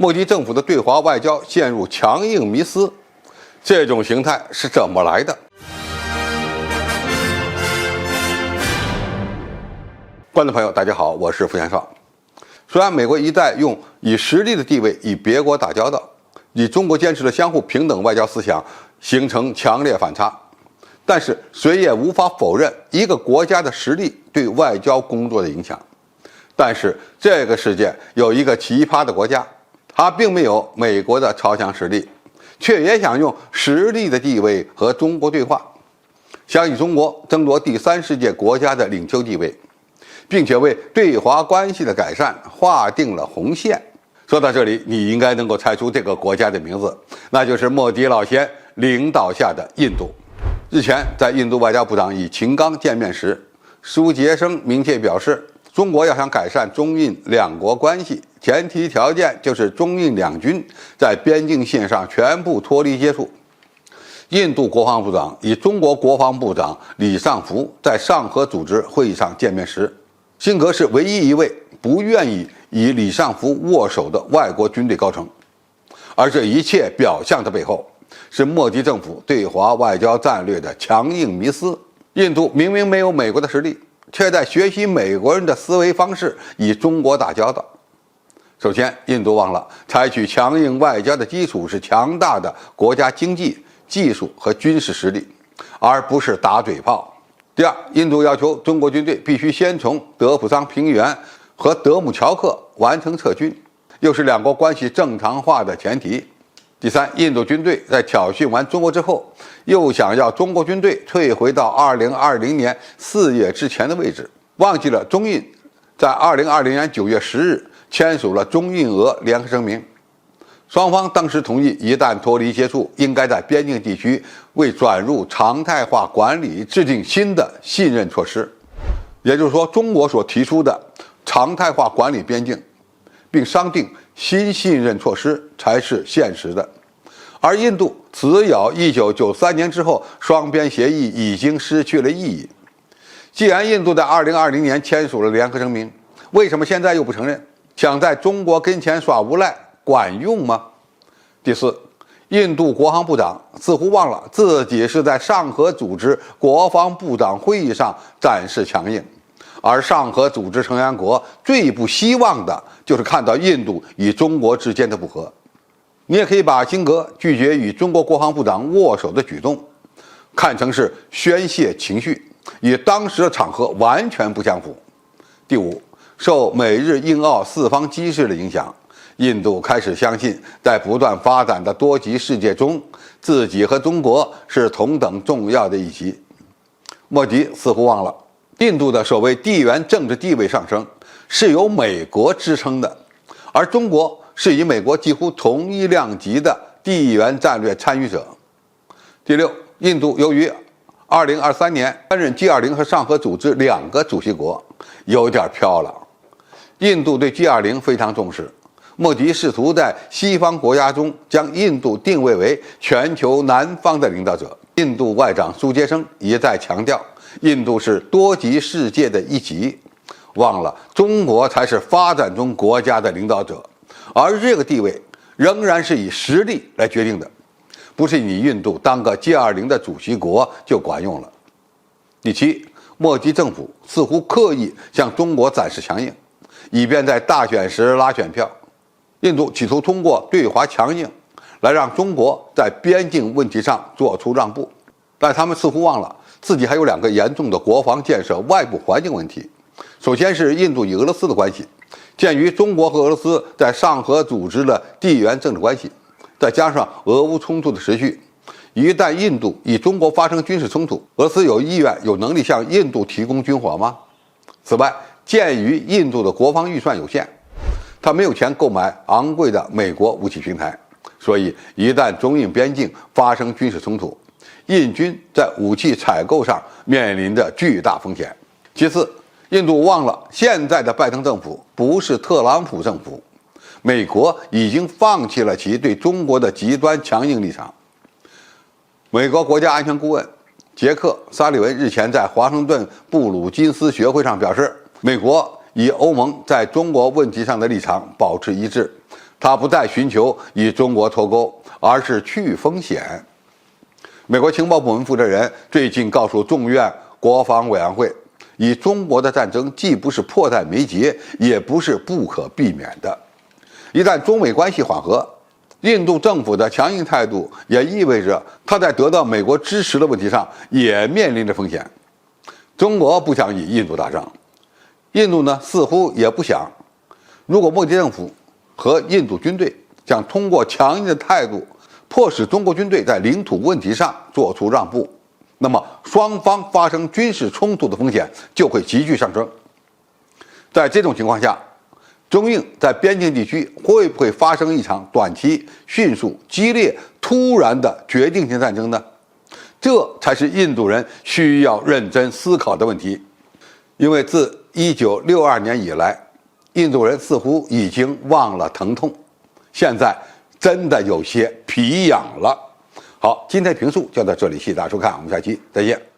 莫迪政府的对华外交陷入强硬迷思，这种形态是怎么来的？观众朋友，大家好，我是付先少。虽然美国一再用以实力的地位与别国打交道，与中国坚持的相互平等外交思想形成强烈反差，但是谁也无法否认一个国家的实力对外交工作的影响。但是这个世界有一个奇葩的国家，它并没有美国的超强实力，却也想用实力的地位和中国对话，想与中国争夺第三世界国家的领袖地位，并且为对华关系的改善划定了红线。说到这里，你应该能够猜出这个国家的名字，那就是莫迪老先领导下的印度。日前，在印度外交部长与秦刚见面时，苏杰生明确表示，中国要想改善中印两国关系，前提条件就是中印两军在边境线上全部脱离接触。印度国防部长与中国国防部长李尚福在上合组织会议上见面时，辛格是唯一一位不愿意与李尚福握手的外国军队高层。而这一切表象的背后，是莫迪政府对华外交战略的强硬迷思。印度明明没有美国的实力，却在学习美国人的思维方式与中国打交道。首先，印度忘了采取强硬外交的基础是强大的国家经济、技术和军事实力，而不是打嘴炮。第二，印度要求中国军队必须先从德普桑平原和德姆乔克完成撤军，又是两国关系正常化的前提。第三，印度军队在挑衅完中国之后，又想要中国军队退回到2020年4月之前的位置，忘记了中印在2020年9月10日签署了中印俄联合声明，双方当时同意，一旦脱离接触，应该在边境地区为转入常态化管理制定新的信任措施。也就是说，中国所提出的常态化管理边境，并商定新信任措施才是现实的。而印度只有1993年之后，双边协议已经失去了意义。既然印度在2020年签署了联合声明，为什么现在又不承认？想在中国跟前耍无赖，管用吗？第四，印度国防部长似乎忘了自己是在上合组织国防部长会议上展示强硬，而上合组织成员国最不希望的就是看到印度与中国之间的不和。你也可以把辛格拒绝与中国国防部长握手的举动看成是宣泄情绪，与当时的场合完全不相符。第五，受美日印澳四方机制的影响，印度开始相信，在不断发展的多极世界中，自己和中国是同等重要的一极。莫迪似乎忘了，印度的所谓地缘政治地位上升是由美国支撑的，而中国是与美国几乎同一量级的地缘战略参与者。第六，印度由于2023年担任 G20 和上合组织2个主席国，有点飘了。印度对 G20 非常重视，莫迪试图在西方国家中将印度定位为全球南方的领导者。印度外长苏杰生一再强调，印度是多极世界的一极，忘了中国才是发展中国家的领导者，而这个地位仍然是以实力来决定的，不是你印度当个 G20 的主席国就管用了。第七，莫迪政府似乎刻意向中国展示强硬，以便在大选时拉选票。印度企图通过对华强硬来让中国在边境问题上做出让步，但他们似乎忘了自己还有2个严重的国防建设外部环境问题。首先是印度与俄罗斯的关系，鉴于中国和俄罗斯在上合组织的地缘政治关系，再加上俄乌冲突的持续，一旦印度与中国发生军事冲突，俄罗斯有意愿、有能力向印度提供军火吗？此外，鉴于印度的国防预算有限，他没有钱购买昂贵的美国武器平台，所以一旦中印边境发生军事冲突，印军在武器采购上面临着巨大风险。其次，印度忘了现在的拜登政府不是特朗普政府，美国已经放弃了其对中国的极端强硬立场。美国国家安全顾问杰克·沙利文日前在华盛顿布鲁金斯学会上表示，美国与欧盟在中国问题上的立场保持一致，他不再寻求与中国脱钩，而是去风险。美国情报部门负责人最近告诉众院国防委员会，与中国的战争既不是迫在眉睫，也不是不可避免的。一旦中美关系缓和，印度政府的强硬态度也意味着他在得到美国支持的问题上也面临着风险。中国不想与印度打仗，印度呢似乎也不想。如果莫迪政府和印度军队想通过强硬的态度迫使中国军队在领土问题上做出让步，那么双方发生军事冲突的风险就会急剧上升。在这种情况下，中印在边境地区会不会发生一场短期、迅速、激烈、突然的决定性战争呢？这才是印度人需要认真思考的问题。因为自1962年以来，印度人似乎已经忘了疼痛，现在真的有些皮痒了。好，今天评述就到这里，谢谢大家收看，我们下期再见。